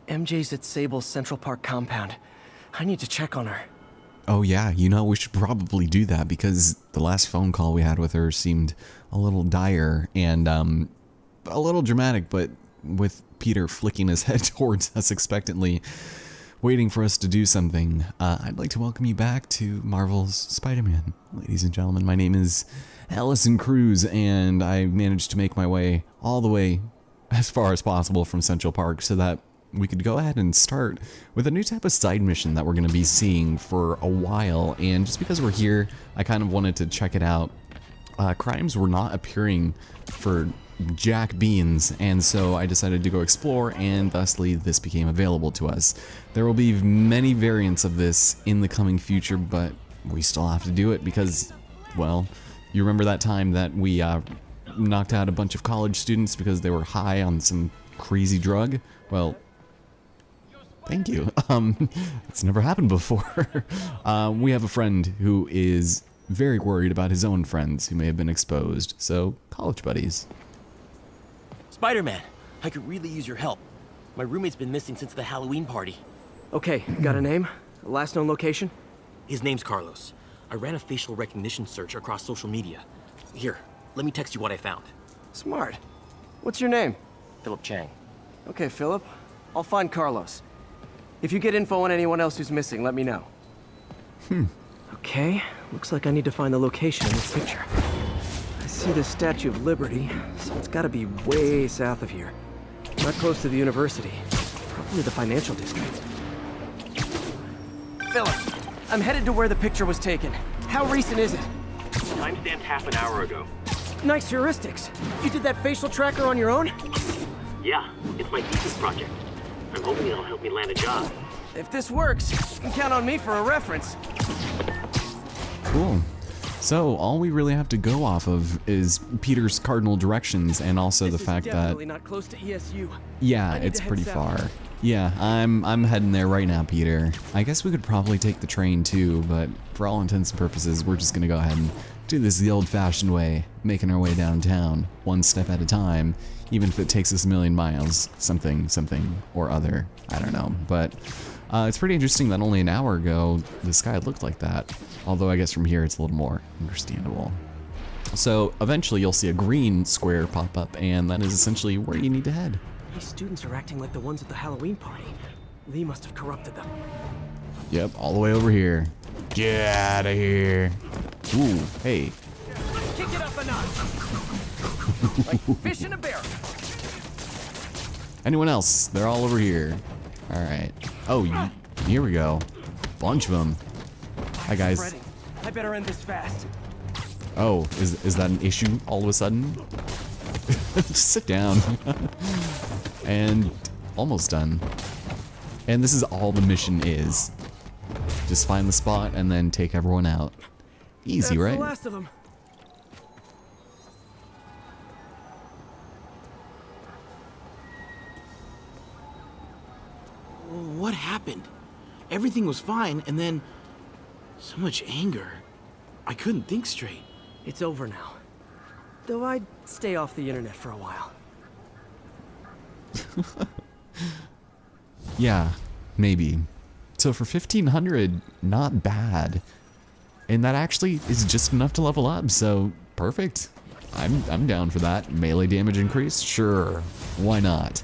MJ's at Sable's Central Park compound. I need to check on her. Oh yeah, you know, we should probably do that because the last phone call we had with her seemed a little dire and a little dramatic, but with Peter flicking his head towards us expectantly, waiting for us to do something. I'd like to welcome you back to Marvel's Spider-Man. Ladies and gentlemen, my name is Allison Cruz, and I managed to make my way all the way as far as possible from Central Park so that we could go ahead and start with a new type of side mission that we're going to be seeing for a while. And just because we're here, I kind of wanted to check it out. Crimes were not appearing for Jack Beans, and so I decided to go explore, and thusly this became available to us. There will be many variants of this in the coming future, but we still have to do it because, well, you remember that time that we knocked out a bunch of college students because they were high on some crazy drug? Well, thank you. It's never happened before. We have a friend who is very worried about his own friends who may have been exposed, so college buddies. Spider-Man, I could really use your help. My roommate's been missing since the Halloween party. Okay, got a name? Last known location? His name's Carlos. I ran a facial recognition search across social media. Here, let me text you what I found. Smart. What's your name? Philip Chang. Okay, Philip. I'll find Carlos. If you get info on anyone else who's missing, let me know. Okay, looks like I need to find the location in this picture. I see the Statue of Liberty, so it's gotta be way south of here. Not close to the university. Probably the financial district. Philip, I'm headed to where the picture was taken. How recent is it? Timestamped half an hour ago. Nice heuristics. You did that facial tracker on your own? Yeah, it's my thesis project. I'm hoping it'll help me land a job. If this works, you can count on me for a reference. Cool. So all we really have to go off of is Peter's cardinal directions, and also the fact that Definitely not close to ESU. yeah, I need it's to head pretty south. far. Yeah, I'm heading there right now, Peter. I guess we could probably take the train too, but for all intents and purposes, we're just gonna go ahead and do this the old-fashioned way, making our way downtown, one step at a time, even if it takes us a million miles, something or other. I don't know, but it's pretty interesting that only an hour ago the sky looked like that. Although I guess from here it's a little more understandable. So eventually you'll see a green square pop up, and that is essentially where you need to head. These students are acting like the ones at the Halloween party. Lee must have corrupted them. Yep, all the way over here. Get out of here. Ooh, hey. Kick it up a notch. Like fish in a barrel. Anyone else? They're all over here. All right. Oh, here we go. Bunch of them. Hi, guys. Spreading. I better end this fast. Oh, is that an issue all of a sudden? Just sit down. And almost done. And this is all the mission is. Just find the spot and then take everyone out. Easy, That's right? the last of them. What happened? Everything was fine, and then so much anger. I couldn't think straight. It's over now. Though I'd stay off the internet for a while. Yeah, maybe. So for 1500, not bad. And that actually is just enough to level up, so perfect. I'm down for that. Melee damage increase? Sure. Why not?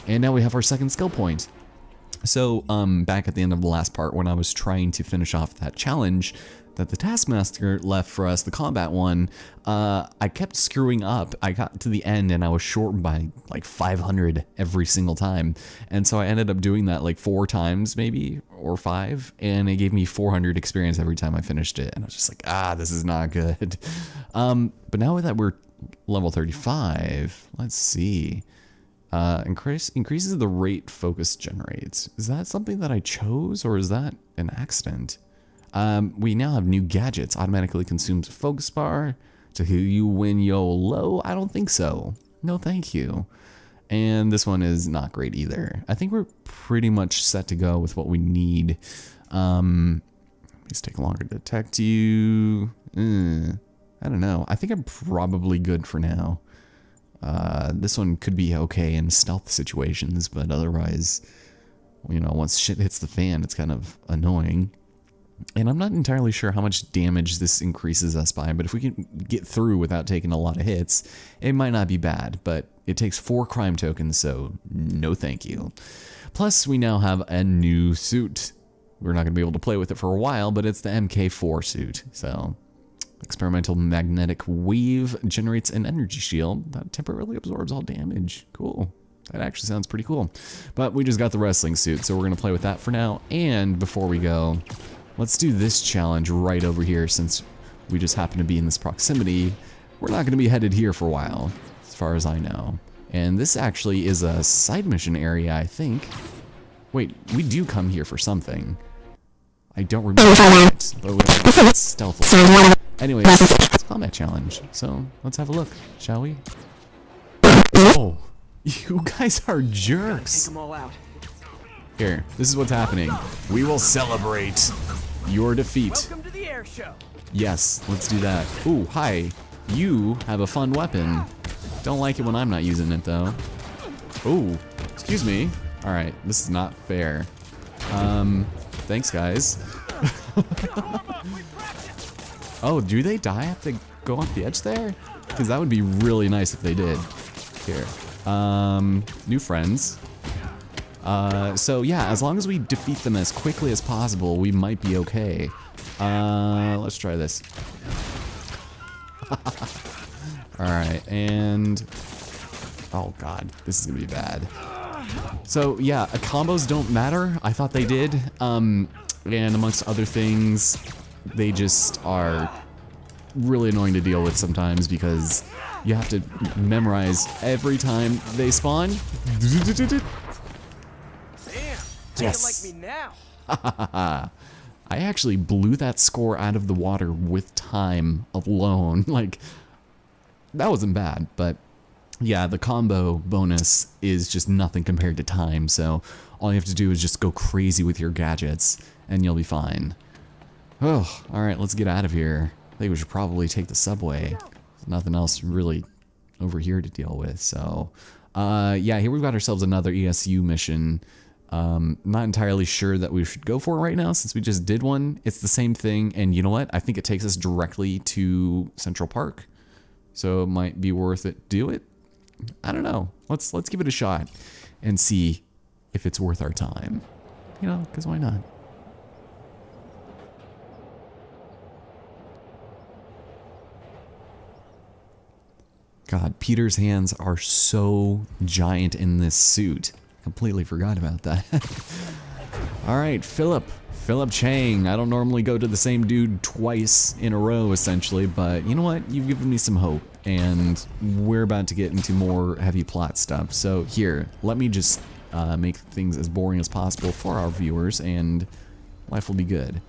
And now we have our second skill point. So, back at the end of the last part when I was trying to finish off that challenge that the Taskmaster left for us, the combat one, I kept screwing up. I got to the end and I was short by like 500 every single time. And so I ended up doing that like 4 times maybe, or 5, and it gave me 400 experience every time I finished it. And I was just like, this is not good. But now that we're level 35, let's see. Increases the rate focus generates. Is that something that I chose, or is that an accident? We now have new gadgets. Automatically consumes a focus bar to heal you when you're low. I don't think so. No, thank you. And this one is not great either. I think we're pretty much set to go with what we need. These take longer to detect you. I don't know. I think I'm probably good for now. This one could be okay in stealth situations, but otherwise, you know, once shit hits the fan, it's kind of annoying. And I'm not entirely sure how much damage this increases us by, but if we can get through without taking a lot of hits, it might not be bad, but it takes 4 crime tokens, so no thank you. Plus, we now have a new suit. We're not going to be able to play with it for a while, but it's the MK4 suit, so... Experimental magnetic wave generates an energy shield that temporarily absorbs all damage. Cool. That actually sounds pretty cool. But we just got the wrestling suit, so we're going to play with that for now. And before we go, let's do this challenge right over here since we just happen to be in this proximity. We're not going to be headed here for a while, as far as I know. And this actually is a side mission area, I think. Wait, we do come here for something. I don't remember it, but it's stealthily. Anyway, it's a combat challenge, so let's have a look, shall we? Oh, you guys are jerks. Take them all out. Here, this is what's happening. We will celebrate your defeat. Welcome to the air show. Yes, let's do that. Ooh, hi. You have a fun weapon. Don't like it when I'm not using it, though. Ooh, excuse me. All right, this is not fair. Thanks, guys. Oh, do they die if they go off the edge there? Because that would be really nice if they did. Here. New friends. So yeah, as long as we defeat them as quickly as possible, we might be okay. Let's try this. Alright, and... Oh god, this is gonna be bad. So yeah, combos don't matter. I thought they did. And amongst other things, they just are really annoying to deal with sometimes because you have to memorize every time they spawn. Damn. Yes. Like me now. I actually blew that score out of the water with time alone. Like, that wasn't bad, but yeah, the combo bonus is just nothing compared to time, so all you have to do is just go crazy with your gadgets, and you'll be fine. Oh, alright, let's get out of here. I think we should probably take the subway. There's nothing else really over here to deal with, so... yeah, here we've got ourselves another ESU mission. Not entirely sure that we should go for it right now, since we just did one. It's the same thing, and you know what? I think it takes us directly to Central Park. So it might be worth it. Do it? I don't know. Let's give it a shot and see if it's worth our time. You know, because why not? God, Peter's hands are so giant in this suit. Completely forgot about that. All right, Philip Chang. I don't normally go to the same dude twice in a row, essentially, but you know what? You've given me some hope, and we're about to get into more heavy plot stuff. So here, let me just make things as boring as possible for our viewers, and life will be good.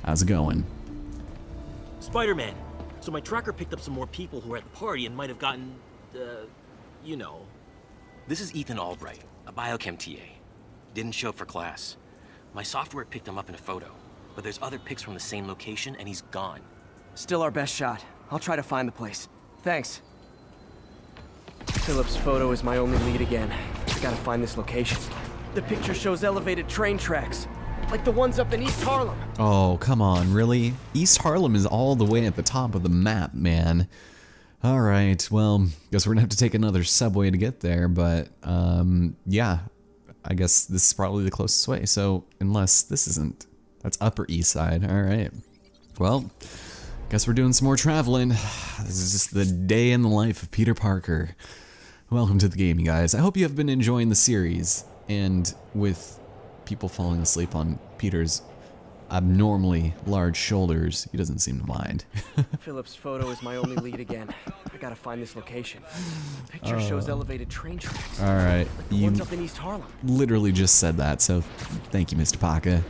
How's it going? Spider-Man. So my tracker picked up some more people who were at the party and might have gotten, you know. This is Ethan Albright, a biochem TA. Didn't show up for class. My software picked him up in a photo, but there's other pics from the same location and he's gone. Still our best shot. I'll try to find the place. Thanks. Philip's photo is my only lead again. I gotta find this location. The picture shows elevated train tracks, like the ones up in East Harlem. Oh, come on, really? East Harlem is all the way at the top of the map, man. All right, well, guess we're gonna have to take another subway to get there, but, yeah, I guess this is probably the closest way, so unless this isn't, that's Upper East Side, all right. Well, guess we're doing some more traveling. This is just the day in the life of Peter Parker. Welcome to the game, you guys. I hope you have been enjoying the series, and with people falling asleep on Peter's abnormally large shoulders, he doesn't seem to mind. Philip's photo is my only lead again. I gotta find this location. Picture shows elevated train tracks. All right, Like the you ones up in East Harlem. literally just said that, so thank you, Mr. Parker.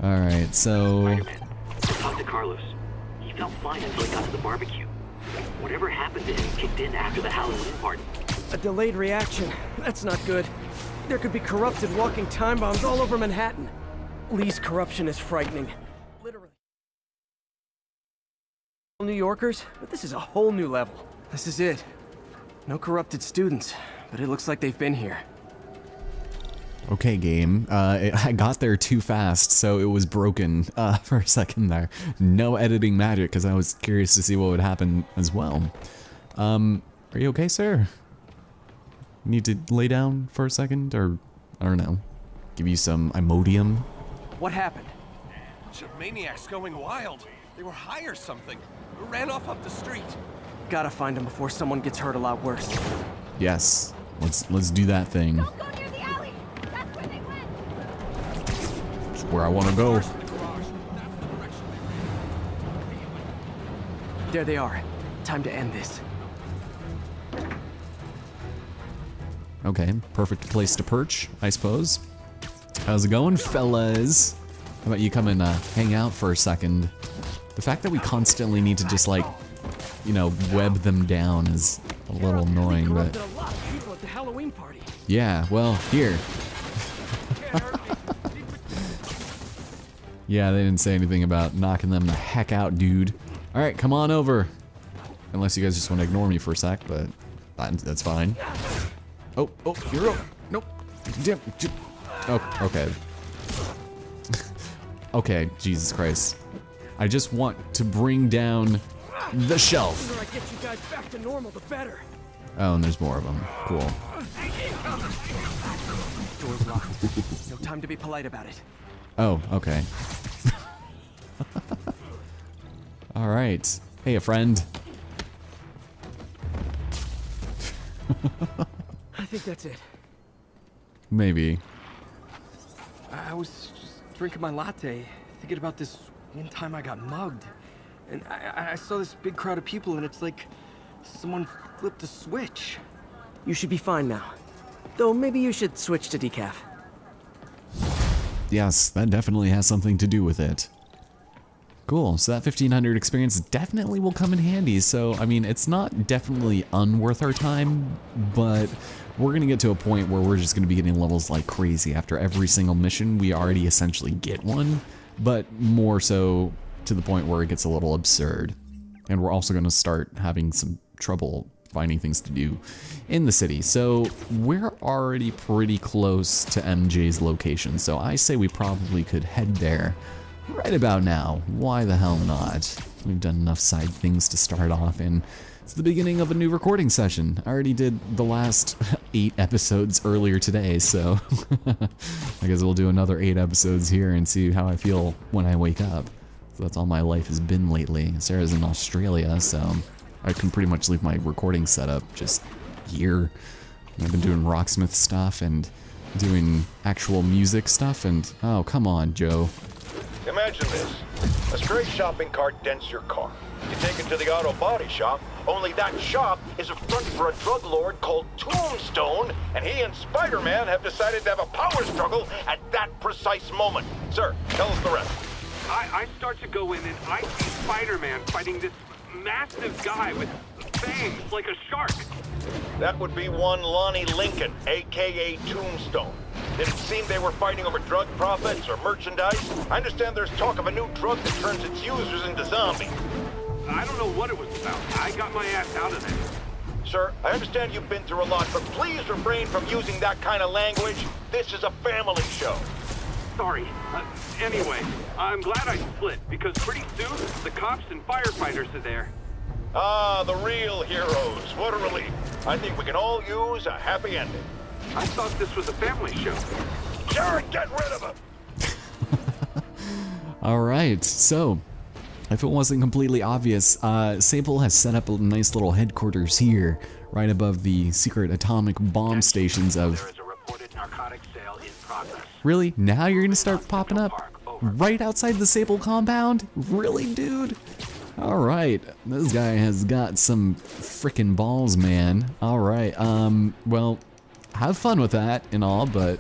All right, so Spider-Man, talk to Carlos. He felt fine until he got to the barbecue. Whatever happened to him kicked in after the Halloween party. A delayed reaction. That's not good. There could be corrupted walking time bombs all over Manhattan. Lee's corruption is frightening. Literally. New Yorkers, but this is a whole new level. This is it. No corrupted students, but it looks like they've been here. Okay, game. I got there too fast, so it was broken for a second there. No editing magic, because I was curious to see what would happen as well. Are you okay, sir? Need to lay down for a second, or I don't know, give you some Imodium? What happened? Bunch of maniacs going wild. They were high or something. Ran off up the street. Gotta find him before someone gets hurt a lot worse. Yes, let's do that thing. Don't go near the alley. That's where they went. It's where I want to go. Cars in the garage. That's the direction they ran. There they are. Time to end this. Okay, perfect place to perch, I suppose. How's it going, fellas? How about you come and hang out for a second? The fact that we constantly need to just, like, you know, web them down is a little annoying, but... Corrupted a lot of people at the Halloween party. Yeah, well, here. Yeah, they didn't say anything about knocking them the heck out, dude. Alright, come on over. Unless you guys just want to ignore me for a sec, but that's fine. Oh, you're up. Nope. Oh, okay. Okay, Jesus Christ. I just want to bring down the shelf. The sooner I get you guys back to normal, the better. Oh, and there's more of them. Cool. Door's locked. No time to be polite about it. Oh, okay. All right. Hey, a friend. I think that's it. Maybe. I was just drinking my latte, thinking about this one time I got mugged. And I saw this big crowd of people, and it's like someone flipped a switch. You should be fine now. Though maybe you should switch to decaf. Yes, that definitely has something to do with it. Cool, so that 1500 experience definitely will come in handy. So, I mean, it's not definitely unworth our time, but we're gonna get to a point where we're just gonna be getting levels like crazy. After every single mission, we already essentially get one, but more so to the point where it gets a little absurd. And we're also gonna start having some trouble finding things to do in the city. So we're already pretty close to MJ's location, so I say we probably could head there right about now. Why the hell not? We've done enough side things to start off, and it's the beginning of a new recording session. I already did the last 8 episodes earlier today, so I guess we'll do another 8 episodes here and see how I feel when I wake up. So that's all my life has been lately. Sarah's in Australia, so I can pretty much leave my recording setup just here. I've been doing Rocksmith stuff and doing actual music stuff, and oh, come on, Joe. Imagine this. A stray shopping cart dents your car. You take it to the auto body shop, only that shop is a front for a drug lord called Tombstone, and he and Spider-Man have decided to have a power struggle at that precise moment. Sir, tell us the rest. I start to go in and I see Spider-Man fighting this massive guy with fangs like a shark. That would be one Lonnie Lincoln, a.k.a. Tombstone. Did it seem they were fighting over drug profits or merchandise? I understand there's talk of a new drug that turns its users into zombies. I don't know what it was about. I got my ass out of there. Sir, I understand you've been through a lot, but please refrain from using that kind of language. This is a family show. Sorry. Anyway, I'm glad I split, because pretty soon, the cops and firefighters are there. Ah, the real heroes. What a relief. I think we can all use a happy ending. I thought this was a family show. Jared, get rid of him! Alright, so, if it wasn't completely obvious, Sable has set up a nice little headquarters here, right above the secret atomic bomb stations of... There is a reported narcotic sale in progress. Really? Now you're gonna start popping up? Right outside the Sable compound? Really, dude? Alright, this guy has got some frickin' balls, man. Alright, well, have fun with that and all, but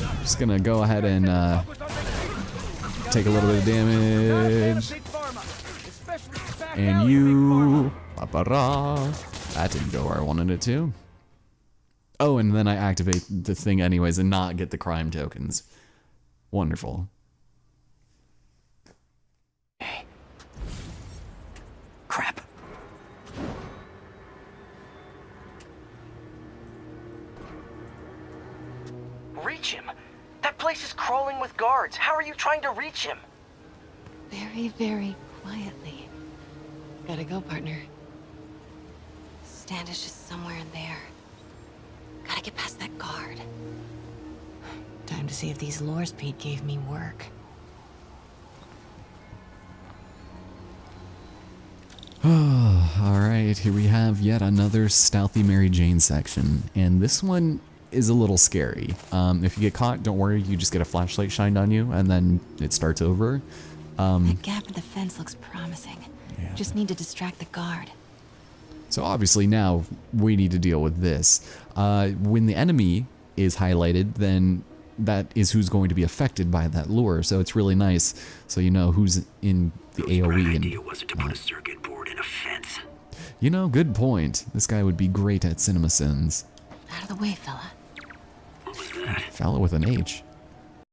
I'm just gonna go ahead and take a little bit of damage. And you... That didn't go where I wanted it to. Oh, and then I activate the thing anyways and not get the crime tokens. Wonderful. Crap. Reach him. That place is crawling with guards. How are you trying to reach him? Very, very quietly. Gotta go, partner. Stand is just somewhere in there. Gotta get past that guard. Time to see if these lures Pete gave me work. Alright, here we have yet another stealthy Mary Jane section, and this one is a little scary. If you get caught, don't worry, you just get a flashlight shined on you, and then it starts over. That gap in the fence looks promising. Yeah. Just need to distract the guard. So obviously now we need to deal with this. When the enemy is highlighted, then that is who's going to be affected by that lure, so it's really nice so you know who's in the AoE. idea was to put a circuit board in a fence. You know, good point. This guy would be great at CinemaSins. Out of the way, fella. What was that? Fella with an H.